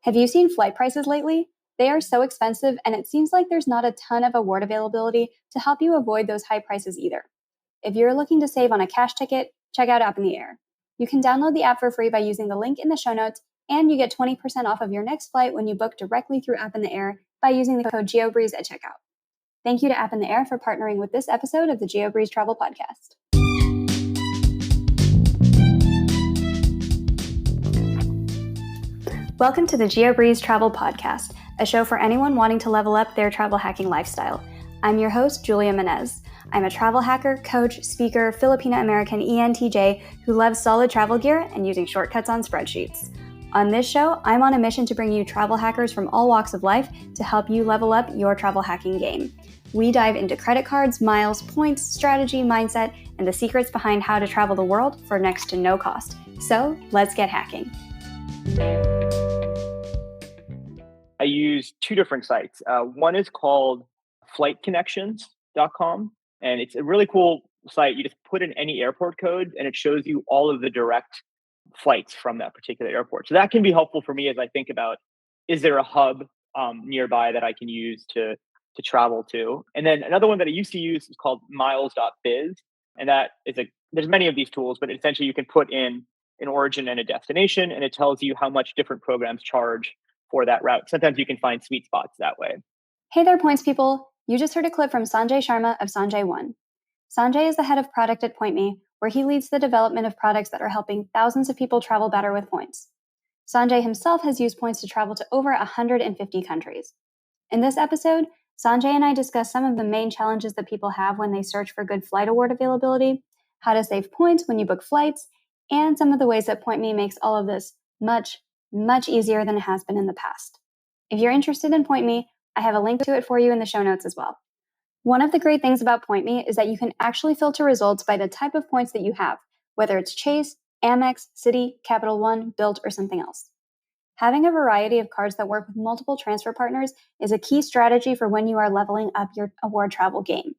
Have you seen flight prices lately? They are so expensive, and it seems like there's not a ton of award availability to help you avoid those high prices either. If you're looking to save on a cash ticket, check out App in the Air. You can download the app for free by using the link in the show notes, and you get 20% off of your next flight when you book directly through App in the Air by using the code Geobreeze at checkout. Thank you to App in the Air for partnering with this episode of the Geobreeze Travel Podcast. Welcome to the Geobreeze Travel Podcast, a show for anyone wanting to level up their travel hacking lifestyle. I'm your host, Julia Menez. I'm a travel hacker, coach, speaker, Filipino-American ENTJ who loves solid travel gear and using shortcuts on spreadsheets. On this show, I'm on a mission to bring you travel hackers from all walks of life to help you level up your travel hacking game. We dive into credit cards, miles, points, strategy, mindset, and the secrets behind how to travel the world for next to no cost. So let's get hacking. I use two different sites. One is called flightconnections.com, and it's a really cool site. You just put in any airport code and it shows you all of the direct flights from that particular airport. So that can be helpful for me as I think about, is there a hub nearby that I can use to travel to? And then another one that I used to use is called miles.biz. And that is there's many of these tools, but essentially you can put in an origin and a destination, and it tells you how much different programs charge for that route. Sometimes you can find sweet spots that way. Hey there, points people. You just heard a clip from Sanjay Sharma of Sanjay One. Sanjay is the head of product at PointMe, where he leads the development of products that are helping thousands of people travel better with points. Sanjay himself has used points to travel to over 150 countries. In this episode, Sanjay and I discuss some of the main challenges that people have when they search for good flight award availability, how to save points when you book flights, and some of the ways that PointMe makes all of this much easier than it has been in the past. If you're interested in PointMe, I have a link to it for you in the show notes as well. One of the great things about PointMe is that you can actually filter results by the type of points that you have, whether it's Chase, Amex, Citi, Capital One, Bilt, or something else. Having a variety of cards that work with multiple transfer partners is a key strategy for when you are leveling up your award travel game.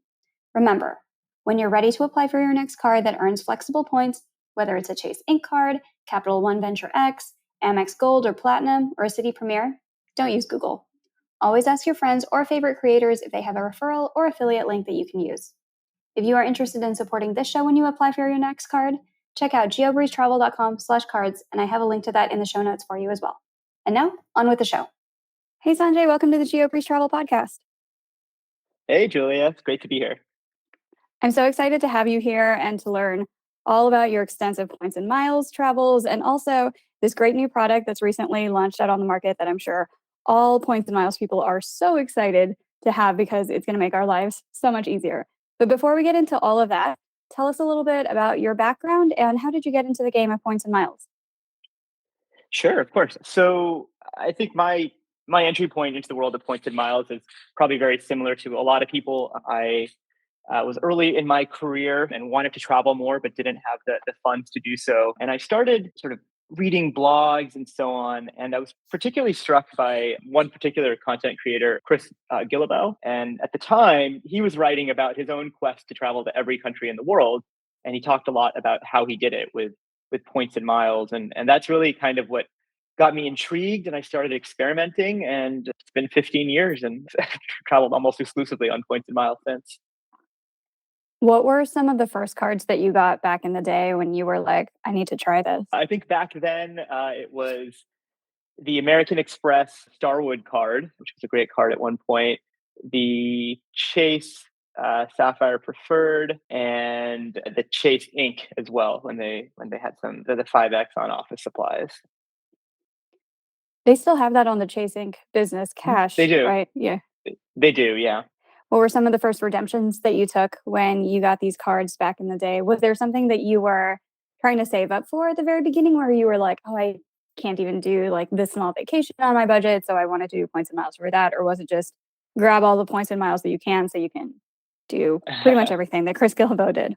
Remember, when you're ready to apply for your next card that earns flexible points, whether it's a Chase Ink card, Capital One Venture X, Amex Gold or Platinum, or a Citi Premier, don't use Google. Always ask your friends or favorite creators if they have a referral or affiliate link that you can use. If you are interested in supporting this show when you apply for your next card, check out geobreezetravel.com/cards, and I have a link to that in the show notes for you as well. And now, on with the show. Hey, Sanjay, welcome to the Geobreeze Travel Podcast. Hey, Julia. It's great to be here. I'm so excited to have you here and to learn all about your extensive points and miles travels, and also this great new product that's recently launched out on the market that I'm sure all points and miles people are so excited to have because it's going to make our lives so much easier. But before we get into all of that, tell us a little bit about your background and how did you get into the game of points and miles? Sure, of course. So I think my entry point into the world of points and miles is probably very similar to a lot of people. I was early in my career and wanted to travel more, but didn't have the funds to do so. And I started sort of reading blogs and so on. And I was particularly struck by one particular content creator, Chris Gillibow. And at the time, he was writing about his own quest to travel to every country in the world. And he talked a lot about how he did it with points and miles. And that's really kind of what got me intrigued. And I started experimenting. And it's been 15 years and traveled almost exclusively on points and miles since. What were some of the first cards that you got back in the day when you were like, I need to try this? I think back then it was the American Express Starwood card, which was a great card at one point, the Chase Sapphire Preferred, and the Chase Ink as well when they had the 5X on office supplies. They still have that on the Chase Ink Business Cash, They do. Right? Yeah. They do, yeah. What were some of the first redemptions that you took when you got these cards back in the day? Was there something that you were trying to save up for at the very beginning where you were like, oh, I can't even do like this small vacation on my budget, so I want to do points and miles for that? Or was it just grab all the points and miles that you can so you can do pretty much everything that Chris Gillibow did?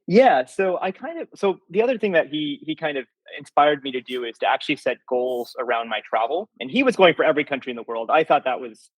Yeah, so the other thing that he kind of inspired me to do is to actually set goals around my travel. And he was going for every country in the world. I thought that was,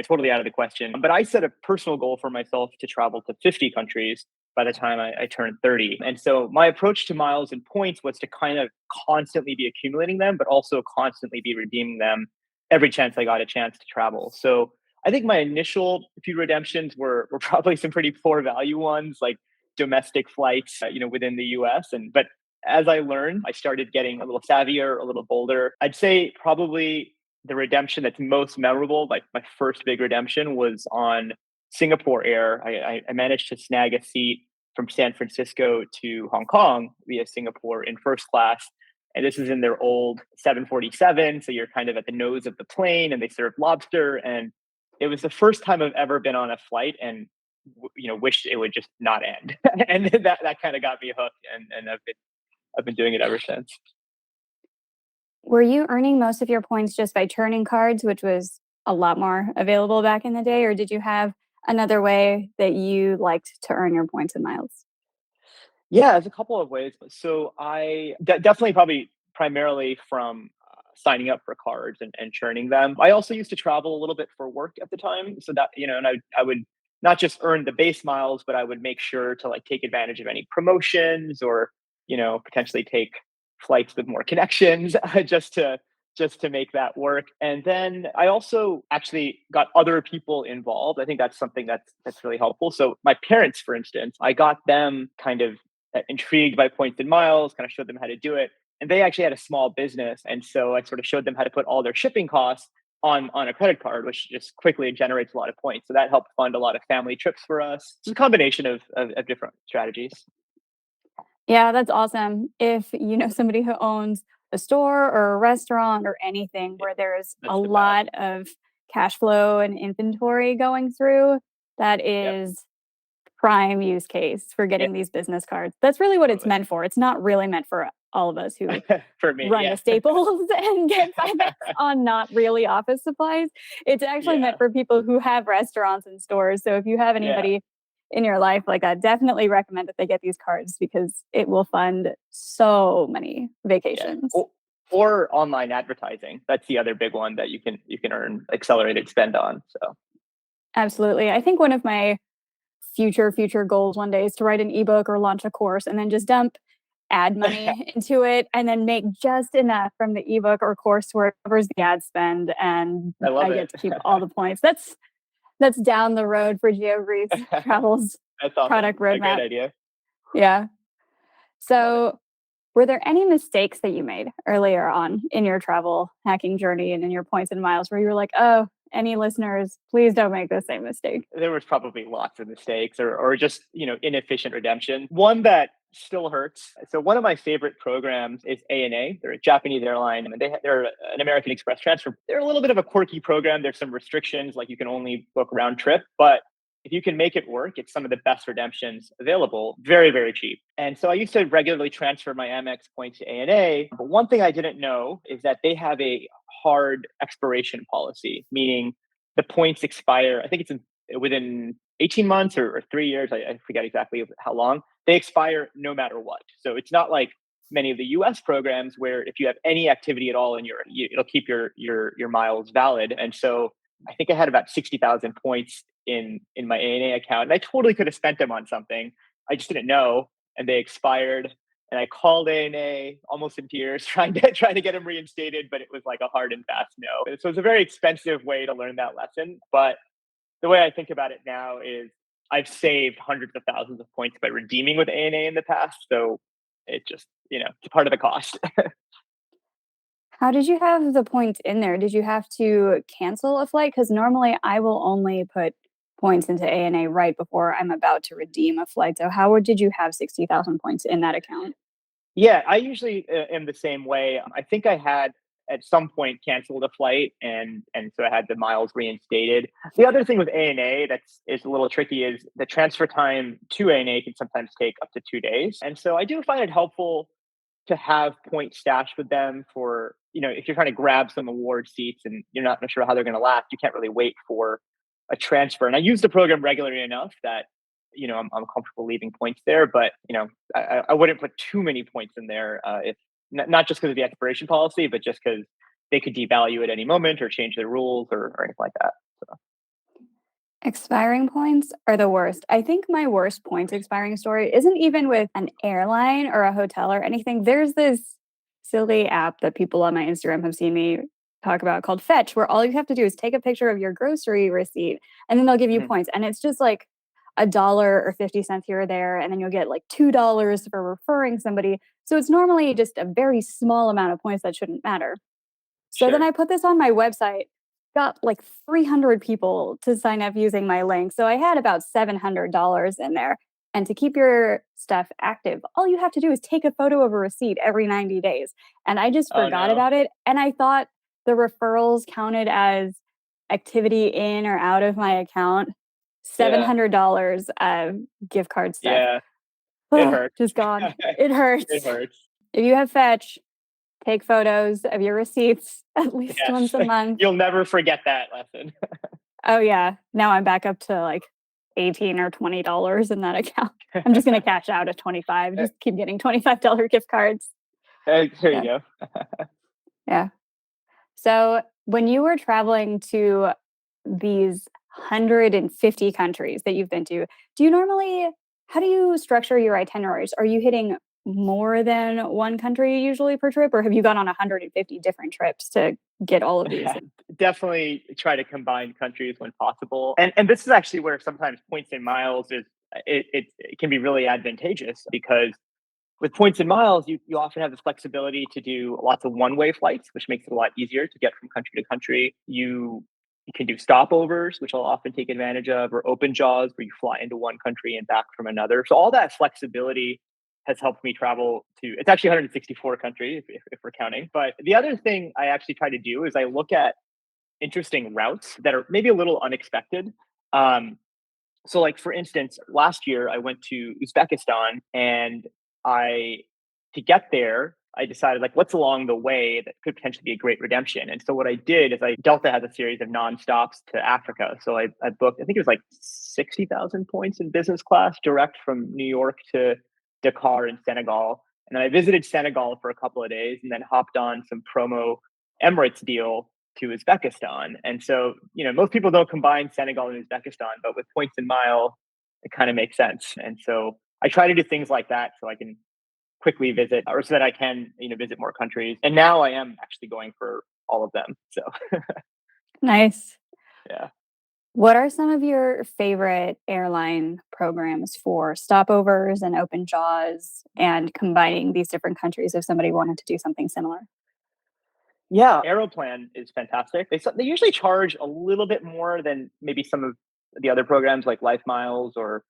totally out of the question. But I set a personal goal for myself to travel to 50 countries by the time I turned 30. And so my approach to miles and points was to kind of constantly be accumulating them, but also constantly be redeeming them every chance I got a chance to travel. So I think my initial few redemptions were probably some pretty poor value ones, like domestic flights, within the US. But as I learned, I started getting a little savvier, a little bolder. I'd say probably the redemption that's most memorable, like my first big redemption, was on Singapore Air. I managed to snag a seat from San Francisco to Hong Kong via Singapore in first class. And this is in their old 747. So you're kind of at the nose of the plane and they serve lobster. And it was the first time I've ever been on a flight and wished it would just not end. And that kind of got me hooked, and I've been doing it ever since. Were you earning most of your points just by turning cards, which was a lot more available back in the day, or did you have another way that you liked to earn your points and miles? Yeah, there's a couple of ways. So definitely probably primarily from signing up for cards and churning them. I also used to travel a little bit for work at the time. So that, and I would not just earn the base miles, but I would make sure to like take advantage of any promotions or, potentially take flights with more connections just to make that work. And then I also actually got other people involved. I think that's something that's really helpful. So my parents, for instance, I got them kind of intrigued by points and miles, kind of showed them how to do it. And they actually had a small business. And so I sort of showed them how to put all their shipping costs on a credit card, which just quickly generates a lot of points. So that helped fund a lot of family trips for us. It's a combination of different strategies. Yeah, that's awesome. If you know somebody who owns a store or a restaurant or anything Yeah, where there's a that's the best. lot of cash flow and inventory going through, that Yep. is prime use case for Yeah, getting these business cards. That's really what it's totally. meant for. It's not really meant for all of us who For me, run to yeah. Staples and get 5X on not really office supplies. It's actually meant Yeah. for people who have restaurants and stores. So if you have Yeah. anybody in your life like that, definitely recommend that they get these cards because it will fund so many Yeah. vacations. Or online advertising. That's the other big one that you can earn accelerated spend on. So Absolutely. I think one of my future goals one day is to write an ebook or launch a course and then just dump ad money into it and then make just enough from the ebook or course where it covers the ad spend and I love I get it. to keep all the points. That's down the road for Geobreeze Travel's That's awesome. product A great roadmap. idea. Yeah. Love it. So were there any mistakes that you made earlier on in your travel hacking journey and in your points and miles where you were like, oh, any listeners, please don't make the same mistake? There was probably lots of mistakes or just, inefficient redemption. One that still hurts. So one of my favorite programs is ANA. They're a Japanese airline and they're an American Express transfer. They're a little bit of a quirky program. There's some restrictions, like you can only book round trip, but if you can make it work, it's some of the best redemptions available, very, very cheap. And so I used to regularly transfer my Amex points to ANA. But one thing I didn't know is that they have a hard expiration policy, meaning the points expire. I think it's within 18 months or 3 years. I forget exactly how long. They expire no matter what. So it's not like many of the US programs where if you have any activity at all in it'll keep your miles valid. And so I think I had about 60,000 points in my ANA account, and I totally could have spent them on something. I just didn't know, and they expired. And I called ANA almost in tears, trying to get them reinstated, but it was like a hard and fast no. So it's a very expensive way to learn that lesson. But the way I think about it now is I've saved hundreds of thousands of points by redeeming with ANA in the past. So it just, it's part of the cost. How did you have the points in there? Did you have to cancel a flight? Because normally I will only put points into ANA right before I'm about to redeem a flight. So did you have 60,000 points in that account? Yeah, I usually am the same way. I think I had at some point canceled a flight, and so I had the miles reinstated. The other thing with ANA that's is a little tricky is the transfer time to ANA can sometimes take up to 2 days, and so I do find it helpful to have points stashed with them for, if you're trying to grab some award seats and you're not sure how they're going to last, you can't really wait for a transfer. And I use the program regularly enough that, I'm comfortable leaving points there, but, I wouldn't put too many points in there if not just because of the expiration policy, but just because they could devalue at any moment or change their rules or anything like that. So. Expiring points are the worst. I think my worst points expiring story isn't even with an airline or a hotel or anything. There's this silly app that people on my Instagram have seen me talk about called Fetch, where all you have to do is take a picture of your grocery receipt and then they'll give you Mhm. points. And it's just like $1 or 50 cents here or there. And then you'll get like $2 for referring somebody. So it's normally just a very small amount of points that shouldn't matter. So then Sure. I put this on my website, got like 300 people to sign up using my link. So I had about $700 in there. And to keep your stuff active, all you have to do is take a photo of a receipt every 90 days. And I just Oh forgot no. about it. And I thought the referrals counted as activity in or out of my account. Yeah. $700 of gift card stuff. Yeah. It Ugh, hurts. just gone. It hurts. It hurts. If you have Fetch, take photos of your receipts at least Yes. once a month. You'll never forget that lesson. Oh yeah. Now I'm back up to like 18 or $20 in that account. I'm just gonna cash out at 25. Just keep getting $25 gift cards. There you Yeah. go. Yeah. So when you were traveling to these 150 countries that you've been to, do you normally how do you structure your itineraries? Are you hitting more than one country usually per trip, or have you gone on 150 different trips to get all of these? Definitely try to combine countries when possible. And this is actually where sometimes points and miles is it can be really advantageous because with points and miles, you often have the flexibility to do lots of one-way flights, which makes it a lot easier to get from country to country. You can do stopovers, which I'll often take advantage of, or open jaws, where you fly into one country and back from another. So all that flexibility has helped me travel to. It's actually 164 countries if we're counting. But the other thing I actually try to do is I look at interesting routes that are maybe a little unexpected. Um, so like for instance, last year I went to Uzbekistan and I to get there, I decided like what's along the way that could potentially be a great redemption. And so what I did is I Delta has a series of non-stops to Africa. So I booked, I think it was like 60,000 points in business class direct from New York to Dakar in Senegal. And then I visited Senegal for a couple of days and then hopped on some promo Emirates deal to Uzbekistan. And so, most people don't combine Senegal and Uzbekistan, but with points and mile, it kind of makes sense. And so I try to do things like that so I can quickly visit or so that I can, visit more countries. And now I am actually going for all of them. So Nice. yeah. What are some of your favorite airline programs for stopovers and open jaws and combining these different countries if somebody wanted to do something similar? Yeah, Aeroplan is fantastic. They usually charge a little bit more than maybe some of the other programs like Life Miles or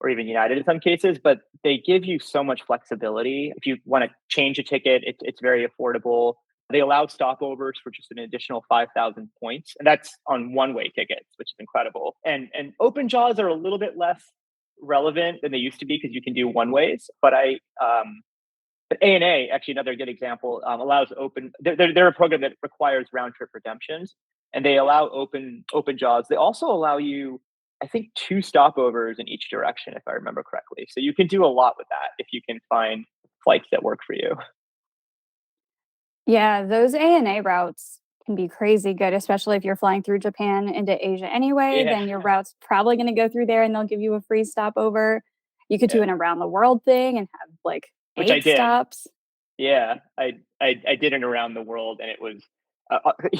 even United in some cases, but they give you so much flexibility. If you want to change a ticket, it's very affordable. They allow stopovers for just an additional 5,000 points, and that's on one-way tickets, which is incredible. And open jaws are a little bit less relevant than they used to be because you can do one ways. But ANA, actually another good example, allows open. They're a program that requires round trip redemptions, and they allow open jaws. They also allow you, I think, two stopovers in each direction, if I remember correctly. So you can do a lot with that if you can find flights that work for you. Yeah, those ANA routes can be crazy good, especially if you're flying through Japan into Asia anyway, Yeah, then your route's probably going to go through there and they'll give you a free stopover. You could do yeah. an around the world thing and have like Which I 8 did. stops. Yeah, I did it around the world, and it was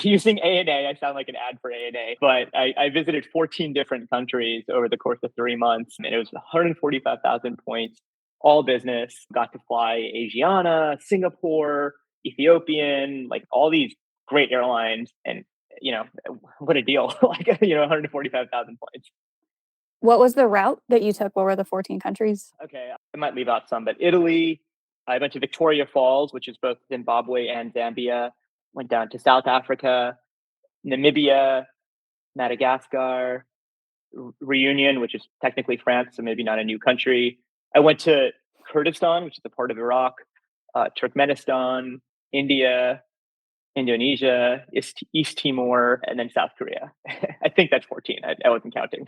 using ANA. I sound like an ad for ANA, but I visited 14 different countries over the course of 3 months, and it was 145,000 points, all business. Got to fly Asiana, Singapore, Ethiopian, like all these great airlines, and you know what a deal! Like 145,000 points. What was the route that you took? What were the 14 countries? Okay, I might leave out some, but Italy, I went to Victoria Falls, which is both Zimbabwe and Zambia. Went down to South Africa, Namibia, Madagascar, Reunion, which is technically France, so maybe not a new country. I went to Kurdistan, which is a part of Iraq, Turkmenistan, India, Indonesia, East Timor, and then South Korea. I think that's 14. I wasn't counting.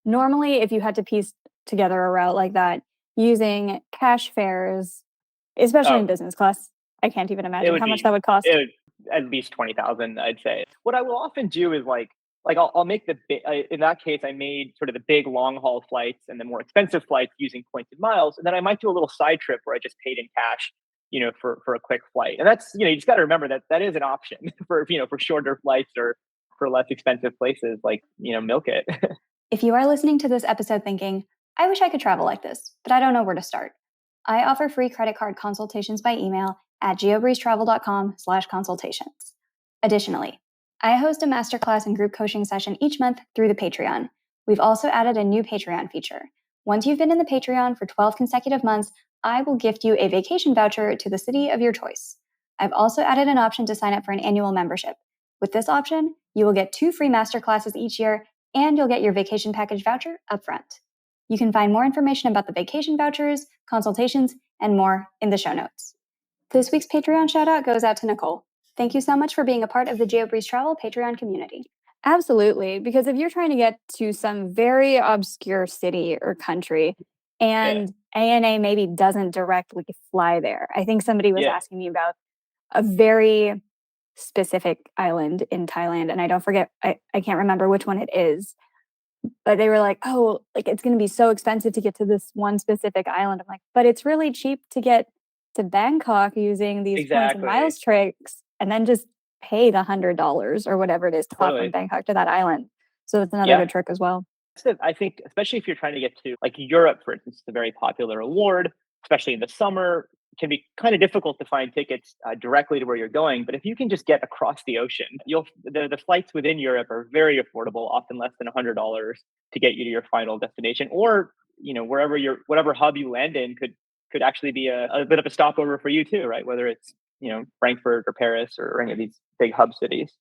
Normally, if you had to piece together a route like that using cash fares, especially in Oh, business class, I can't even it imagine would how much that be would cost. it would at least 20,000, I'd say. What I will often do is like like I'll make in that case, I made sort of the big long haul flights and the more expensive flights using pointed miles. And then I might do a little side trip where I just paid in cash, for a quick flight. And that's, you just got to remember that that is an option for shorter flights or for less expensive places, like, milk it. If you are listening to this episode thinking, I wish I could travel like this, but I don't know where to start, I offer free credit card consultations by email at geobreezetravel.com/consultations. Additionally, I host a masterclass and group coaching session each month through the Patreon. We've also added a new Patreon feature. Once you've been in the Patreon for 12 consecutive months, I will gift you a vacation voucher to the city of your choice. I've also added an option to sign up for an annual membership. With this option, you will get 2 free masterclasses each year, and you'll get your vacation package voucher upfront. You can find more information about the vacation vouchers, consultations, and more in the show notes. This week's Patreon shout out goes out to Nicole. Thank you so much for being a part of the Geobreeze Travel Patreon community. Absolutely, because if you're trying to get to some very obscure city or country and ANA maybe doesn't directly fly there. I think somebody was asking me about a very specific island in Thailand, and I can't remember which one it is. But they were like, oh, like it's going to be so expensive to get to this one specific island. I'm like, but it's really cheap to get to Bangkok using these points and miles tricks and then just pay the $100 or whatever it is to fly from Bangkok to that island. So it's another good trick as well. I think, especially if you're trying to get to like Europe, for instance, it's a very popular award, especially in the summer. It can be kind of difficult to find tickets directly to where you're going. But if you can just get across the ocean, the flights within Europe are very affordable, often less than $100 to get you to your final destination. Or, whatever hub you land in could actually be a bit of a stopover for you too, right? Whether it's, Frankfurt or Paris or any of these big hub cities.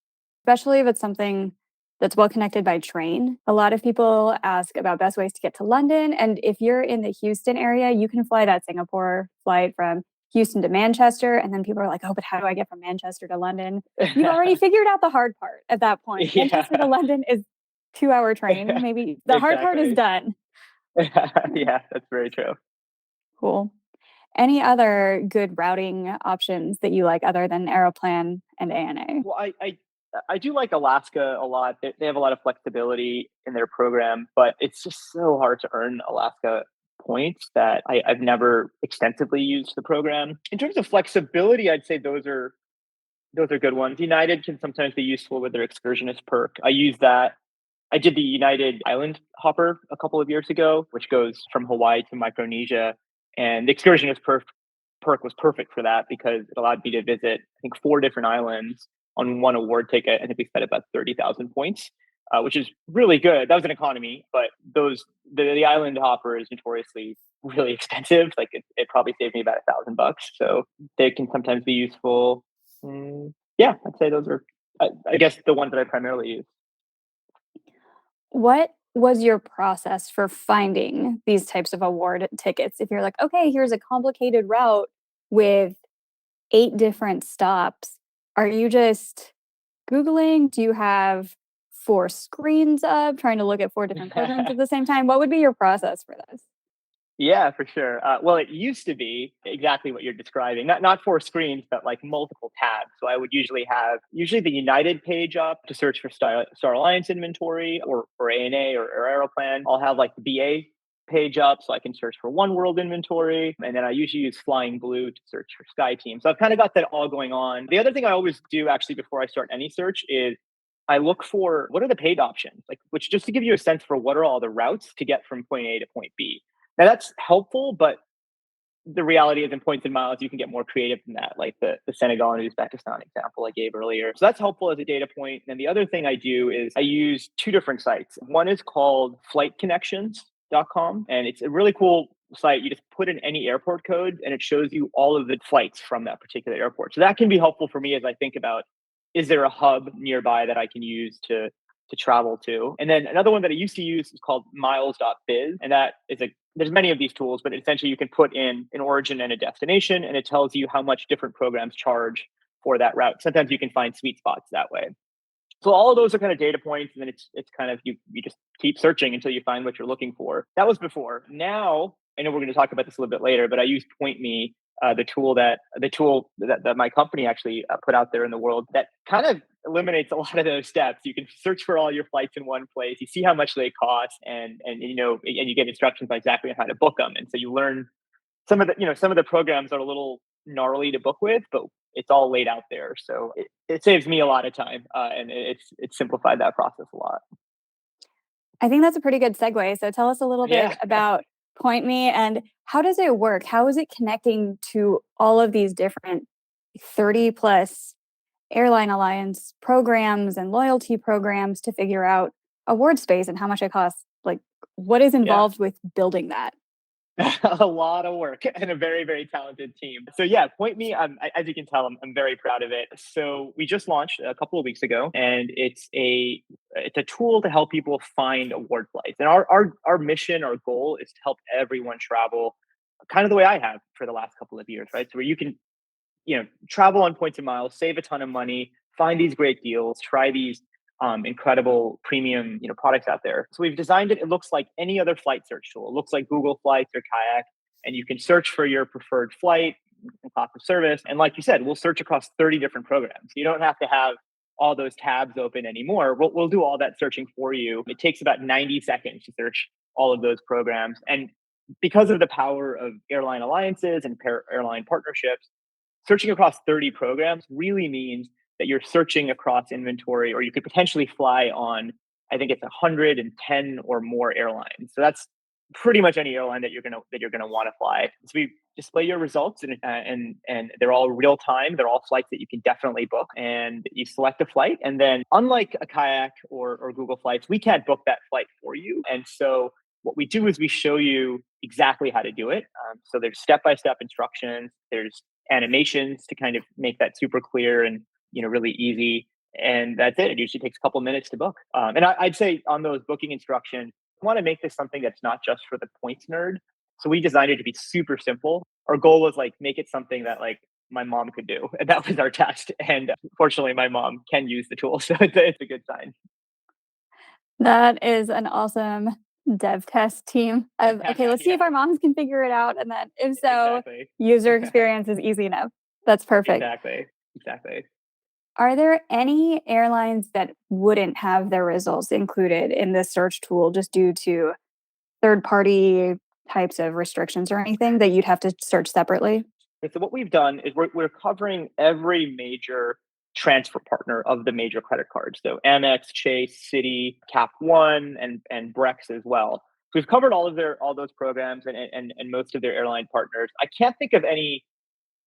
Especially if it's something that's well connected by train. A lot of people ask about best ways to get to London. And if you're in the Houston area, you can fly that Singapore flight from Houston to Manchester. And then people are like, oh, but how do I get from Manchester to London? You've already figured out the hard part at that point. Yeah. Manchester to London is 2-hour train. Maybe the hard part is done. Yeah, that's very true. Cool. Any other good routing options that you like other than Aeroplan and ANA? Well, I do like Alaska a lot. They have a lot of flexibility in their program, but it's just so hard to earn Alaska points that I've never extensively used the program. In terms of flexibility, I'd say those are good ones. United can sometimes be useful with their excursionist perk. I use that. I did the United Island Hopper a couple of years ago, which goes from Hawaii to Micronesia. And the excursionist perk was perfect for that because it allowed me to visit, I think, 4 different islands on one award ticket. I think we spent about 30,000 points, which is really good. That was an economy, but the island hopper is notoriously really expensive. Like it probably saved me about $1,000. So they can sometimes be useful. Yeah, I'd say those are, I guess, the ones that I primarily use. What was your process for finding these types of award tickets? If you're like, okay, here's a complicated route with 8 different stops, are you just Googling? Do you have 4 screens up trying to look at 4 different programs at the same time? What would be your process for this? Yeah, for sure. Well, it used to be exactly what you're describing. Not 4 screens, but like multiple tabs. So I would usually have the United page up to search for Star Alliance inventory or for ANA or Aeroplan. I'll have like the BA page up so I can search for One World inventory. And then I usually use Flying Blue to search for SkyTeam. So I've kind of got that all going on. The other thing I always do actually before I start any search is I look for what are the paid options, which just to give you a sense for what are all the routes to get from point A to point B. Now that's helpful, but the reality is in points and miles, you can get more creative than that, like the Senegal and Uzbekistan example I gave earlier. So that's helpful as a data point. And then the other thing I do is I use 2 different sites. One is called flightconnections.com, and it's a really cool site. You just put in any airport code and it shows you all of the flights from that particular airport. So that can be helpful for me as I think about, is there a hub nearby that I can use to travel to? And then another one that I used to use is called miles.biz. And that is there's many of these tools, but essentially you can put in an origin and a destination and it tells you how much different programs charge for that route. Sometimes you can find sweet spots that way. So all of those are kind of data points. And then it's kind of, you just keep searching until you find what you're looking for. That was before. Now, I know we're going to talk about this a little bit later, but I use PointMe, the tool that my company actually put out there in the world that kind of eliminates a lot of those steps. You can search for all your flights in one place. You see how much they cost, and and you get instructions on exactly how to book them. And so you learn some of the programs are a little gnarly to book with, but it's all laid out there. So it saves me a lot of time, and it's simplified that process a lot. I think that's a pretty good segue. So tell us a little bit Yeah. about Point Me and how does it work? How is it connecting to all of these different 30 plus airline alliance programs and loyalty programs to figure out award space and how much it costs? Like, what is Yeah. involved with building that? A lot of work and a very, very talented team. So yeah, Point Me, as you can tell, I'm very proud of it. So we just launched a couple of weeks ago, and it's a tool to help people find award flights. And our mission, our goal is to help everyone travel kind of the way I have for the last couple of years, right? So where you can travel on points and miles, save a ton of money, find these great deals, try these incredible premium products out there. So we've designed it. It looks like any other flight search tool. It looks like Google Flights or Kayak, and you can search for your preferred flight and class of service. And like you said, we'll search across 30 different programs. You don't have to have all those tabs open anymore. We'll do all that searching for you. It takes about 90 seconds to search all of those programs. And because of the power of airline alliances and airline partnerships, searching across 30 programs really means that you're searching across inventory, or you could potentially fly on, I think it's 110 or more airlines. So that's pretty much any airline that you're gonna want to fly. So we display your results, and they're all real time. They're all flights that you can definitely book, and you select a flight. And then, unlike a Kayak or Google Flights, we can't book that flight for you. And so what we do is we show you exactly how to do it. So there's step by step instructions. There's animations to kind of make that super clear and really easy. And that's it. It usually takes a couple minutes to book. And I'd say on those booking instructions, I want to make this something that's not just for the points nerd. So we designed it to be super simple. Our goal was like make it something that like my mom could do, and that was our test. And fortunately, my mom can use the tool, so it's a good sign. That is an awesome dev test team of, okay, let's see Yeah, if our moms can figure it out. And then if so, exactly, user experience is easy enough. That's perfect. exactly, exactly. Are there any airlines that wouldn't have their results included in this search tool just due to third party types of restrictions or anything that you'd have to search separately? And so what we've done is we're covering every major transfer partner of the major credit cards. So Amex, Chase, Citi, Cap One, and Brex as well. So we've covered all those programs and most of their airline partners. I can't think of any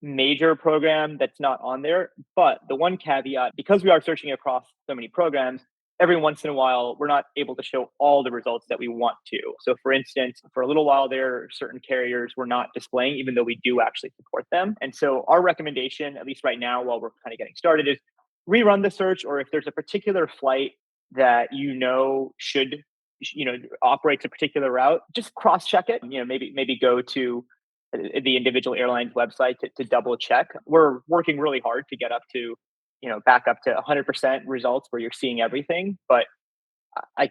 major program that's not on there. But the one caveat, because we are searching across so many programs, every once in a while, we're not able to show all the results that we want to. So, for instance, for a little while there, certain carriers were not displaying, even though we do actually support them. And so, our recommendation, at least right now, while we're kind of getting started, is rerun the search, or if there's a particular flight that should operates a particular route, just cross check it. Maybe go to the individual airline's website to double check. We're working really hard to get up to, back up to 100% results where you're seeing everything. But I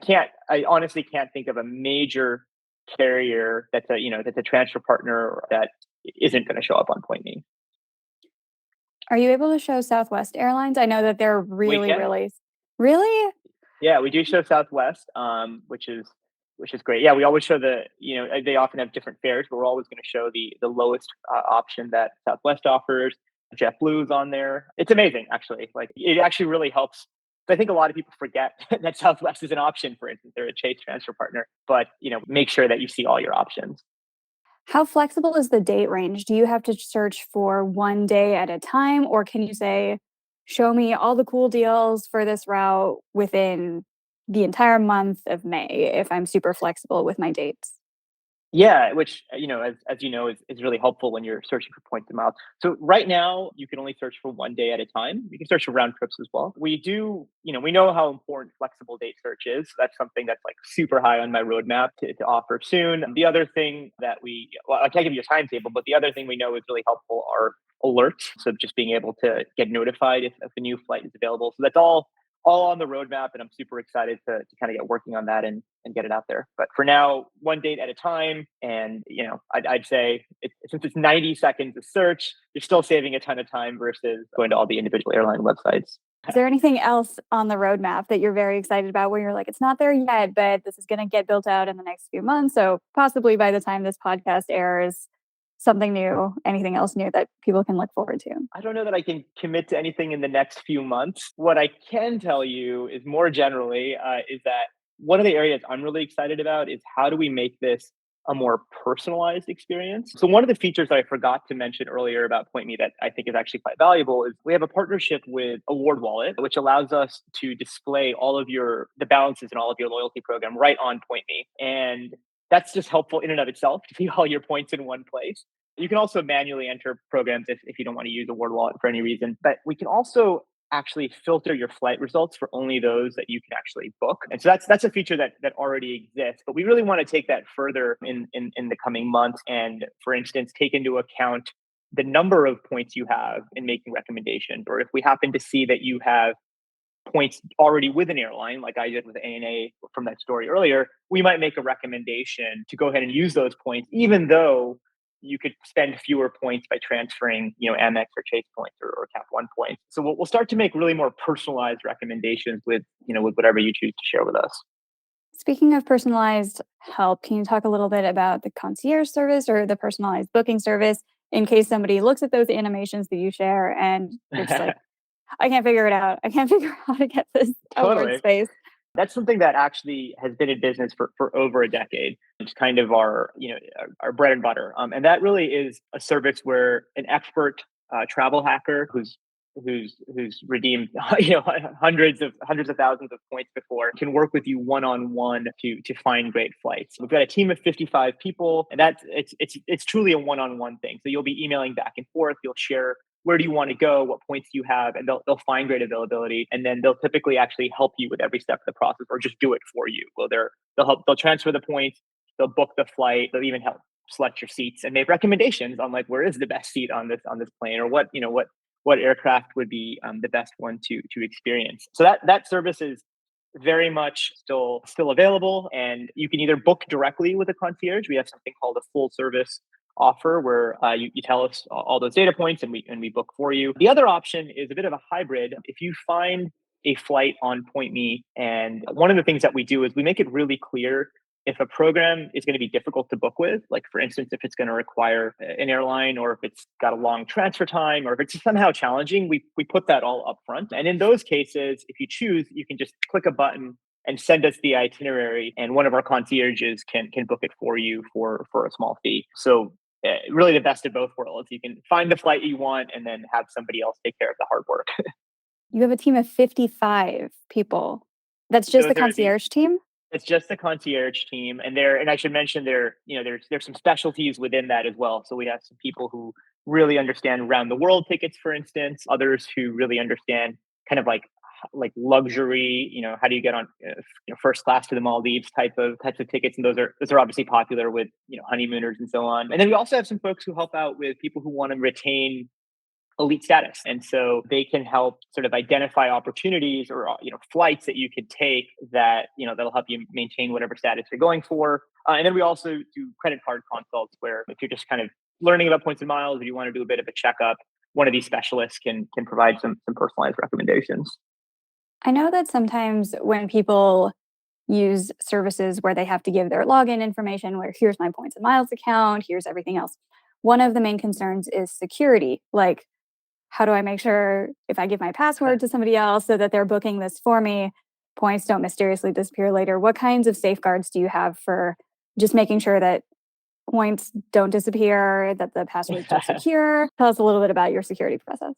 honestly can't think of a major carrier that's a transfer partner that isn't going to show up on Point Me. Are you able to show Southwest Airlines? I know that they're We really, can. really, really? Yeah, we do show Southwest, which is great. Yeah, we always show they often have different fares, but we're always going to show the lowest option that Southwest offers. JetBlue's on there. It's amazing, actually. Like it actually really helps. I think a lot of people forget that Southwest is an option. For instance, they're a Chase transfer partner, but make sure that you see all your options. How flexible is the date range? Do you have to search for one day at a time, or can you say, show me all the cool deals for this route within the entire month of May if I'm super flexible with my dates? Yeah, which as you know, is really helpful when you're searching for points and miles. So right now, you can only search for one day at a time. You can search for round trips as well. We know how important flexible date search is. So that's something that's like super high on my roadmap to offer soon. The other thing I can't give you a timetable, but the other thing we know is really helpful are alerts. So just being able to get notified if a new flight is available. So that's all on the roadmap, and I'm super excited to kind of get working on that and get it out there. But for now, one date at a time. And I'd say since it's 90 seconds of search, you're still saving a ton of time versus going to all the individual airline websites. Is there anything else on the roadmap that you're very excited about where you're like, it's not there yet, but this is going to get built out in the next few months? So possibly by the time this podcast airs, something new, anything else new that people can look forward to? I don't know that I can commit to anything in the next few months. What I can tell you is more generally is that one of the areas I'm really excited about is how do we make this a more personalized experience. So one of the features that I forgot to mention earlier about Point Me that I think is actually quite valuable is we have a partnership with Award Wallet, which allows us to display all of the balances in all of your loyalty program right on Point Me. And that's just helpful in and of itself to see all your points in one place. You can also manually enter programs if you don't want to use a word wallet for any reason. But we can also actually filter your flight results for only those that you can actually book. And so that's a feature that already exists. But we really want to take that further in the coming months. And for instance, take into account the number of points you have in making recommendations. Or if we happen to see that you have points already with an airline, like I did with ANA from that story earlier, we might make a recommendation to go ahead and use those points, even though you could spend fewer points by transferring, Amex or Chase points or Cap One points. So we'll start to make really more personalized recommendations with whatever you choose to share with us. Speaking of personalized help, can you talk a little bit about the concierge service or the personalized booking service in case somebody looks at those animations that you share and they're just like, I can't figure it out. I can't figure out how to get this award Totally. space. That's something that actually has been in business for over a decade. It's kind of our bread and butter. And that really is a service where an expert travel hacker who's redeemed hundreds of thousands of points before can work with you one on one to find great flights. We've got a team of 55 people, and it's truly a one on one thing. So you'll be emailing back and forth. You'll share where do you want to go, what points do you have, and they'll find great availability, and then they'll typically actually help you with every step of the process, or just do it for you. Well, they'll transfer the points, they'll book the flight, they'll even help select your seats and make recommendations on like where is the best seat on this plane, or what aircraft would be the best one to experience. So that service is very much still available, and you can either book directly with a concierge. We have something called a full service offer where you tell us all those data points and we book for you. The other option is a bit of a hybrid. If you find a flight on Point Me, and one of the things that we do is we make it really clear if a program is going to be difficult to book with, like for instance, if it's going to require an airline, or if it's got a long transfer time, or if it's somehow challenging, we put that all up front. And in those cases, if you choose, you can just click a button and send us the itinerary, and one of our concierges can book it for you for a small fee. So really the best of both worlds. You can find the flight you want and then have somebody else take care of the hard work. You have a team of 55 people. That's just the Those are the concierge team? It's just the concierge team, and I should mention there's some specialties within that as well. So we have some people who really understand round the world tickets, for instance, others who really understand kind of like luxury, how do you get on first class to the Maldives types of tickets, and those are obviously popular with honeymooners and so on. And then we also have some folks who help out with people who want to retain elite status, and so they can help sort of identify opportunities or flights that you could take that that'll help you maintain whatever status you're going for. And then we also do credit card consults, where if you're just kind of learning about points and miles, if you want to do a bit of a checkup, one of these specialists can provide some personalized recommendations. I know that sometimes when people use services where they have to give their login information, where here's my points and miles account, here's everything else, one of the main concerns is security. Like, how do I make sure if I give my password to somebody else so that they're booking this for me, points don't mysteriously disappear later? What kinds of safeguards do you have for just making sure that points don't disappear, that the passwords are secure? Tell us a little bit about your security process.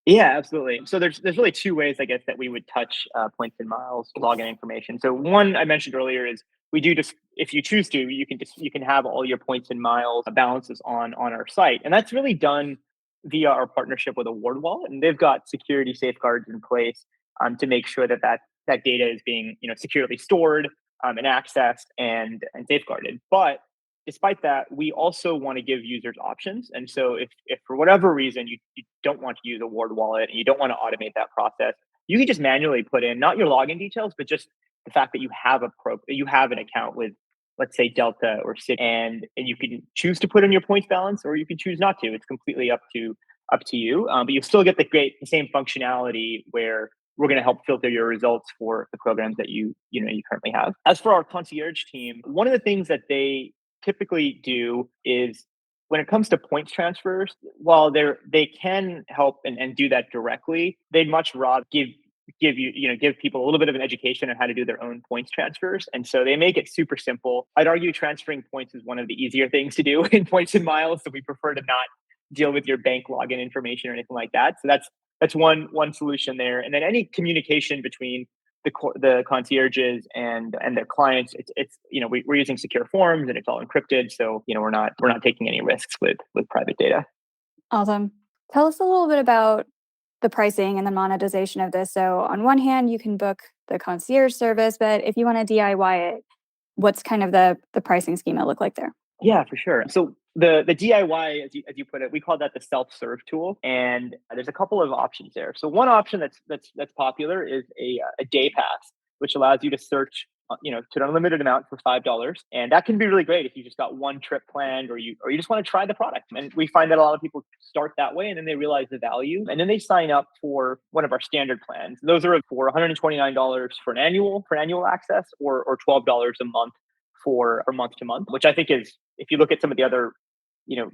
Yeah, absolutely. So there's really two ways, I guess, that we would touch points and miles login information. So one I mentioned earlier is we do just, if you choose to, you can have all your points and miles balances on our site, and that's really done via our partnership with Award Wallet, and they've got security safeguards in place to make sure that data is being securely stored and accessed and safeguarded. But despite that, we also want to give users options. And so if for whatever reason you don't want to use a Ward wallet and you don't want to automate that process, you can just manually put in not your login details, but just the fact that you have an account with, let's say, Delta or Citi, and you can choose to put in your points balance, or you can choose not to. It's completely up to up to you. But you still get the same functionality where we're going to help filter your results for the programs that you currently have. As for our concierge team, one of the things that they typically do is when it comes to points transfers, while they can help and do that directly, they'd much rather give people a little bit of an education on how to do their own points transfers. And so they make it super simple. I'd argue transferring points is one of the easier things to do in points and miles. So we prefer to not deal with your bank login information or anything like that. So that's one solution there. And then any communication between the concierges and their clients, it's we're using secure forms and it's all encrypted. So we're not taking any risks with private data. Awesome. Tell us a little bit about the pricing and the monetization of this. So on one hand, you can book the concierge service, but if you want to DIY it, what's kind of the pricing schema look like there? Yeah, for sure. So the DIY, as you put it, we call that the self-serve tool, and there's a couple of options there. So one option that's popular is a day pass, which allows you to search, to an unlimited amount for $5, and that can be really great if you just got one trip planned, or you just want to try the product. And we find that a lot of people start that way, and then they realize the value, and then they sign up for one of our standard plans. Those are for $129 for annual access, or $12 a month for month to month, which I think is, if you look at some of the other,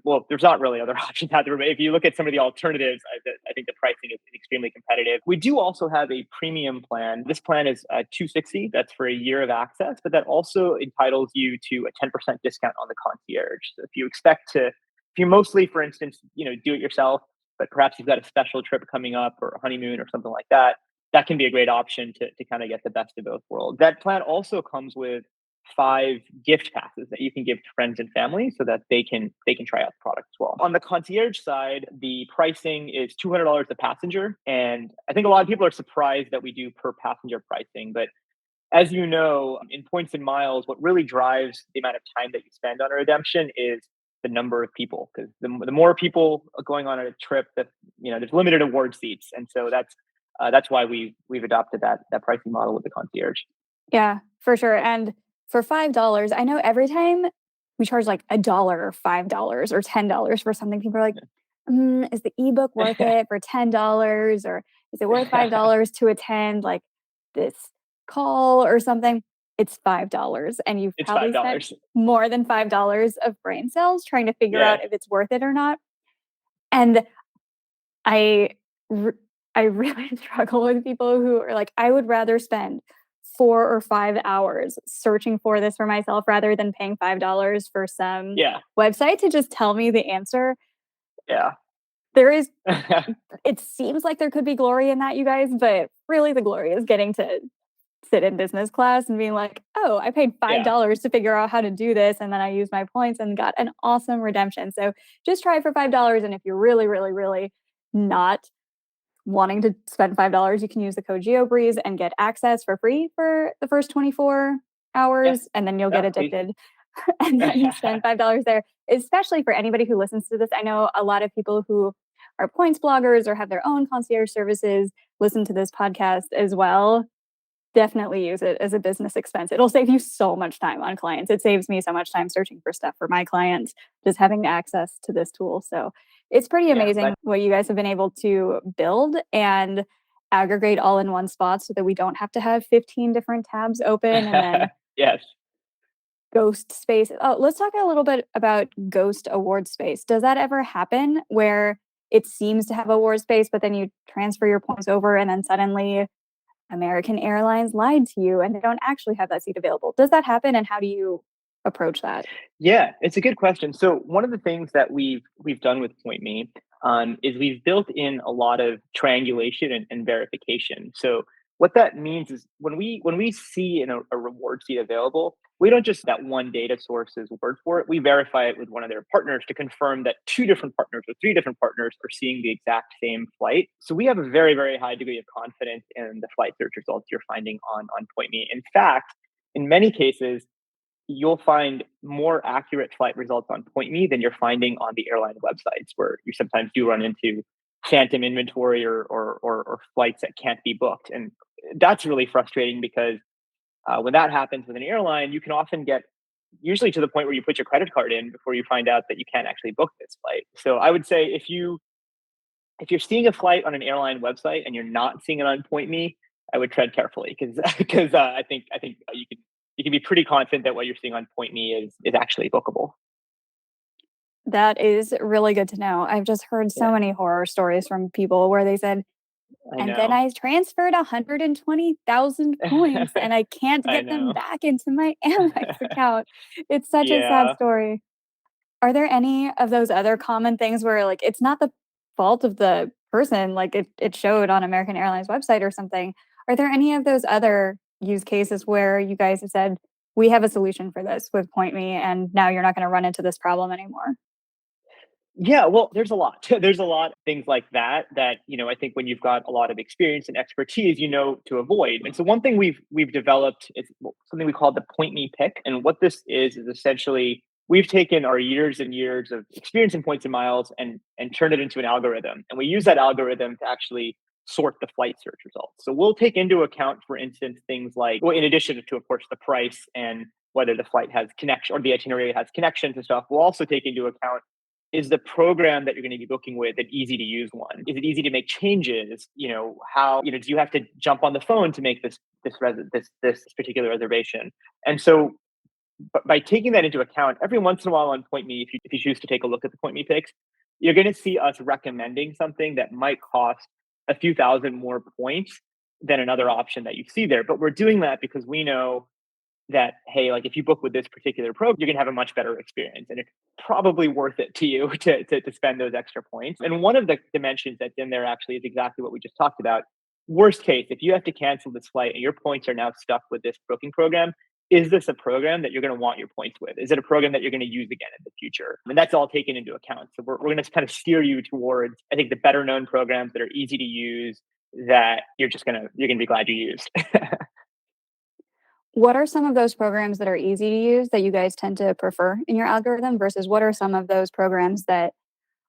well, there's not really other options out there, but if you look at some of the alternatives, I think the pricing is extremely competitive. We do also have a premium plan. This plan is $260. That's for a year of access, but that also entitles you to a 10% discount on the concierge. So if you mostly, for instance, do it yourself, but perhaps you've got a special trip coming up or a honeymoon or something like that, that can be a great option to kind of get the best of both worlds. That plan also comes with 5 gift passes that you can give to friends and family so that they can try out the product as well. On the concierge side, the pricing is $200 a passenger, and I think a lot of people are surprised that we do per passenger pricing. But as you know, in points and miles, what really drives the amount of time that you spend on a redemption is the number of people, because the more people going on a trip, that there's limited award seats, and so that's why we've adopted that pricing model with the concierge. Yeah, for sure. And for $5, I know every time we charge like $1 or $5 or $10 for something, people are like, is the ebook worth it for $10? Or is it worth $5 to attend like this call or something? It's $5. And you've It's probably spent $5. more than $5 of brain cells trying to figure Yeah. out if it's worth it or not. And I, I really struggle with people who are like, I would rather spend 4 or 5 hours searching for this for myself rather than paying $5 for some Yeah. website to just tell me the answer. Yeah. There is, it seems like there could be glory in that, you guys, but really the glory is getting to sit in business class and being like, oh, I paid $5 to figure out how to do this. And then I used my points and got an awesome redemption. So just try it for $5. And if you're really, really, really not wanting to spend $5, you can use the code Geobreeze and get access for free for the first 24 hours, and then you'll get addicted. And then you spend $5 there, especially for anybody who listens to this. I know a lot of people who are points bloggers or have their own concierge services listen to this podcast as well. Definitely use it as a business expense. It'll save you so much time on clients. It saves me so much time searching for stuff for my clients, just having access to this tool. So it's pretty amazing what you guys have been able to build and aggregate all in one spot so that we don't have to have 15 different tabs open and then Yes. ghost space. Oh, let's talk a little bit about ghost award space. Does that ever happen where it seems to have award space, but then you transfer your points over and then suddenly American Airlines lied to you and they don't actually have that seat available? Does that happen, and how do you approach that? Yeah, it's a good question. So one of the things that we've done with PointMe is we've built in a lot of triangulation and verification. So what that means is when we see a reward seat available, we don't just that one data source's word for it. We verify it with one of their partners to confirm that 2 different partners or 3 different partners are seeing the exact same flight. So we have a very, very high degree of confidence in the flight search results you're finding on PointMe. In fact, in many cases, you'll find more accurate flight results on PointMe than you're finding on the airline websites, where you sometimes do run into phantom inventory or flights that can't be booked. And that's really frustrating because when that happens with an airline, you can often get usually to the point where you put your credit card in before you find out that you can't actually book this flight. So I would say if you if you're seeing a flight on an airline website and you're not seeing it on Point Me, I would tread carefully because because I think you can be pretty confident that what you're seeing on Point Me is actually bookable. That is really good to know. I've just heard so Yeah, many horror stories from people where they said, I and then know. I transferred 120,000 points and I can't I get them know. back into my Amex account. It's such a sad Yeah. story. Are there any of those other common things where, like, it's not the fault of the person, like, it showed on American Airlines website or something? Are there any of those other use cases where you guys have said, "We have a solution for this with Point Me, and now you're not gonna run into this problem anymore?" Yeah, well, there's a lot. There's a lot of things like that that, I think when you've got a lot of experience and expertise, you know to avoid. And so one thing we've developed is something we call the point me pick. And what this is essentially we've taken our years and years of experience in points and miles and turned it into an algorithm. And we use that algorithm to actually sort the flight search results. So we'll take into account, for instance, things like, well, in addition to, of course, the price and whether the flight has connection or the itinerary has connections and stuff, we'll also take into account, is the program that you're going to be booking with an easy to use one? Is it easy to make changes? How, do you have to jump on the phone to make this particular reservation? And so, but by taking that into account, every once in a while on Point Me, if you choose to take a look at the Point Me picks, you're going to see us recommending something that might cost a few thousand more points than another option that you see there. But we're doing that because we know that, hey, like if you book with this particular program, you're gonna have a much better experience, and it's probably worth it to you to spend those extra points. And one of the dimensions that's in there actually is exactly what we just talked about. Worst case, if you have to cancel this flight and your points are now stuck with this booking program, is this a program that you're going to want your points with? Is it a program that you're going to use again in the future? And that's all taken into account. So we're going to kind of steer you towards, I think, the better known programs that are easy to use, that you're gonna be glad you used. What are some of those programs that are easy to use that you guys tend to prefer in your algorithm versus what are some of those programs that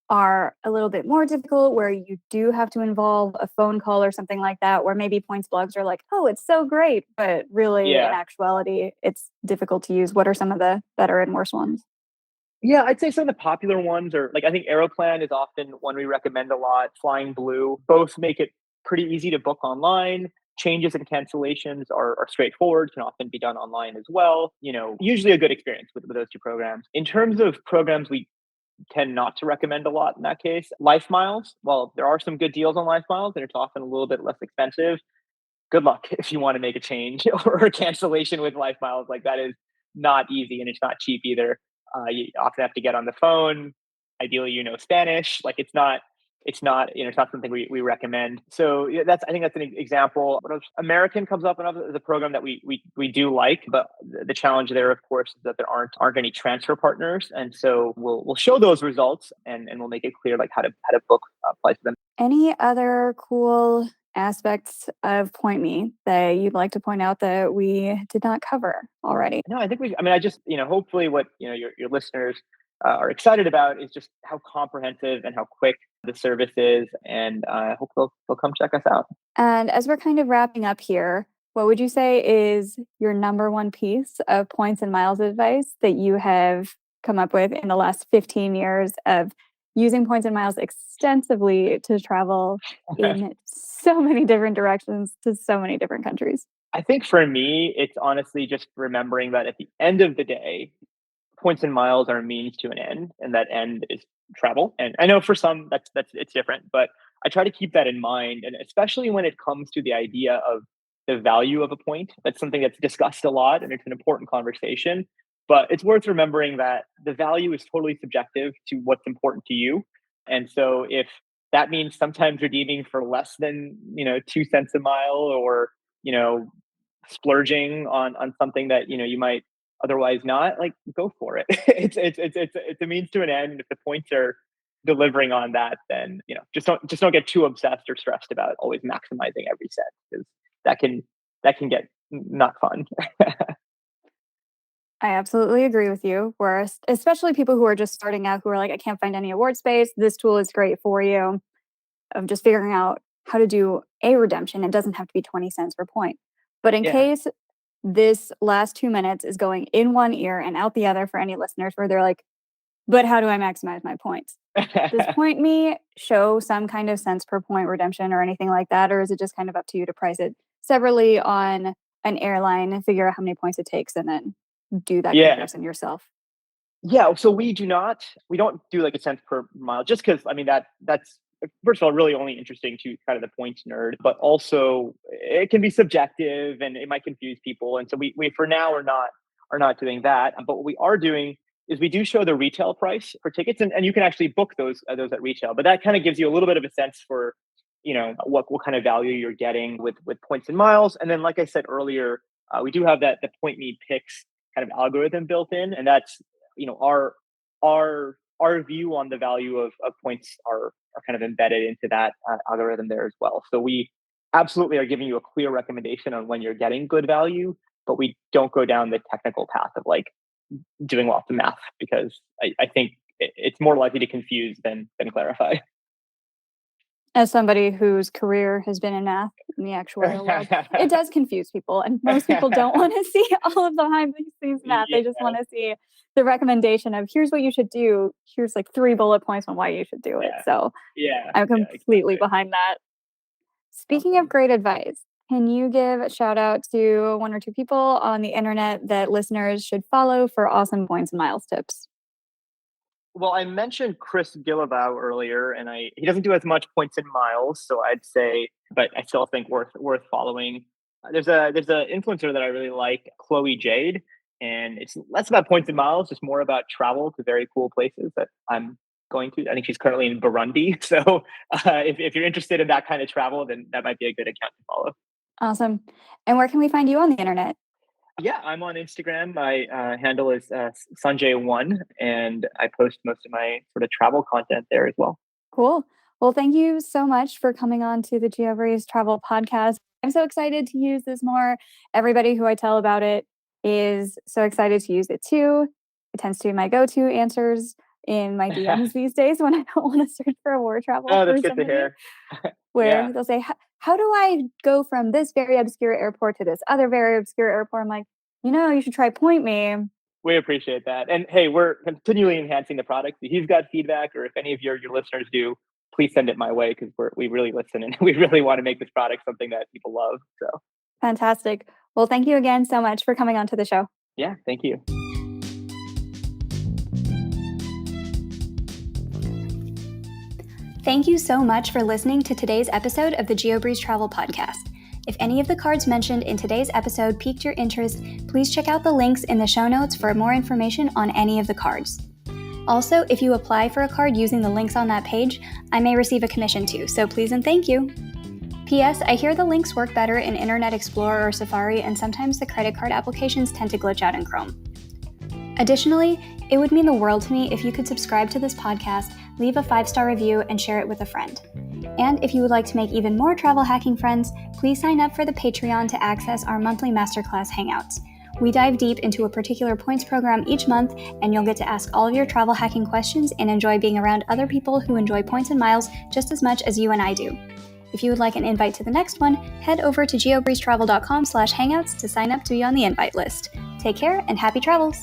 are a little bit more difficult where you do have to involve a phone call or something like that, where maybe points blogs are like, "Oh, it's so great," but really in Yeah. actuality, it's difficult to use. What are some of the better and worse ones? Yeah, I'd say some of the popular ones are like, I think Aeroplan is often one we recommend a lot. Flying Blue, both make it pretty easy to book online. Changes and cancellations are straightforward, can often be done online as well. Usually a good experience with those two programs. In terms of programs we tend not to recommend a lot in that case, Life Miles, well, there are some good deals on Life Miles and it's often a little bit less expensive. Good luck if you want to make a change or a cancellation with Life Miles. Like that is not easy and it's not cheap either. You often have to get on the phone. Ideally, Spanish. Like it's not something we recommend. So yeah, I think that's an example. What else? American comes up as a program that we do like, but the challenge there, of course, is that there aren't any transfer partners, and so we'll show those results and we'll make it clear like how to book flights for them. Any other cool aspects of Point Me that you'd like to point out that we did not cover already? No, I think I mean, I just, hopefully what, your listeners are excited about is just how comprehensive and how quick the service is. And I hope they'll come check us out. And as we're kind of wrapping up here, what would you say is your number one piece of points and miles advice that you have come up with in the last 15 years of using points and miles extensively to travel in so many different directions to so many different countries? I think for me, it's honestly just remembering that at the end of the day, points and miles are a means to an end, and that end is travel. And I know for some that's it's different, but I try to keep that in mind, and especially when it comes to the idea of the value of a point. That's something that's discussed a lot, and it's an important conversation. But it's worth remembering that the value is totally subjective to what's important to you. And so if that means sometimes redeeming for less than 2 cents a mile, or you know splurging on something that you might otherwise not, like, go for it. It's a means to an end. If the points are delivering on that, then just don't get too obsessed or stressed about always maximizing every cent, because that can that can get not fun. I absolutely agree with you. Whereas, especially people who are just starting out who are like, I can't find any award space. This tool is great for you of just figuring out how to do a redemption. It doesn't have to be 20 cents per point. But in Yeah. case this last 2 minutes is going in one ear and out the other for any listeners where they're like, but how do I maximize my points? Does Point Me show some kind of cents per point redemption or anything like that? Or is it just kind of up to you to price it separately on an airline and figure out how many points it takes and then do that Yeah. comparison yourself? Yeah, so we don't do like a cents per mile just because I mean that's first of all really only interesting to kind of the points nerd, but also it can be subjective and it might confuse people. And so we for now are not doing that. But what we are doing is we do show the retail price for tickets and you can actually book those at retail. But that kind of gives you a little bit of a sense for what kind of value you're getting with points and miles. And then like I said earlier, we do have that the point me picks kind of algorithm built in, and that's our view on the value of points are kind of embedded into that algorithm there as well. So we absolutely are giving you a clear recommendation on when you're getting good value, but we don't go down the technical path of like doing lots of math because I think it's more likely to confuse than clarify. As somebody whose career has been in math in the actuarial world, it does confuse people, and most people don't want to see all of the behind the scenes math. Yeah, They just want to see the recommendation of here's what you should do. Here's like 3 bullet points on why you should do it. yeah, So yeah, I'm yeah, completely exactly. behind that. Speaking of Awesome. great advice, can you give a shout out to 1 or 2 people on the internet that listeners should follow for awesome points and miles tips? Well, I mentioned Chris Guillebeau earlier, and he doesn't do as much points and miles, so I'd say, but I still think worth following. There's a influencer that I really like, Chloe Jade, and it's less about points and miles, just more about travel to very cool places that I'm going to. I think she's currently in Burundi, so if you're interested in that kind of travel, then that might be a good account to follow. Awesome. And where can we find you on the internet? Yeah, I'm on Instagram. My handle is Sanjay1, and I post most of my sort of travel content there as well. Cool. Well, thank you so much for coming on to the Geobreeze Travel Podcast. I'm so excited to use this more. Everybody who I tell about it is so excited to use it too. It tends to be my go-to answers in my DMs these days when I don't want to search for war travel Oh, for that's good to somebody, hear. Yeah, where they'll say, how do I go from this very obscure airport to this other very obscure airport? I'm like, you should try Point Me. we appreciate that. And hey, we're continually enhancing the product. If you've got feedback, or if any of your listeners do, please send it my way because we really listen and we really want to make this product something that people love. So Fantastic. Well, thank you again so much for coming on to the show. yeah, thank you. Thank you so much for listening to today's episode of the Geobreeze Travel Podcast. If any of the cards mentioned in today's episode piqued your interest, please check out the links in the show notes for more information on any of the cards. Also, if you apply for a card using the links on that page, I may receive a commission too, so please and thank you. P.S. I hear the links work better in Internet Explorer or Safari, and sometimes the credit card applications tend to glitch out in Chrome. Additionally, it would mean the world to me if you could subscribe to this podcast, leave a 5-star review, and share it with a friend. And if you would like to make even more travel hacking friends, please sign up for the Patreon to access our monthly masterclass hangouts. We dive deep into a particular points program each month, and you'll get to ask all of your travel hacking questions and enjoy being around other people who enjoy points and miles just as much as you and I do. If you would like an invite to the next one, head over to geobreezetravel.com/hangouts to sign up to be on the invite list. Take care and happy travels!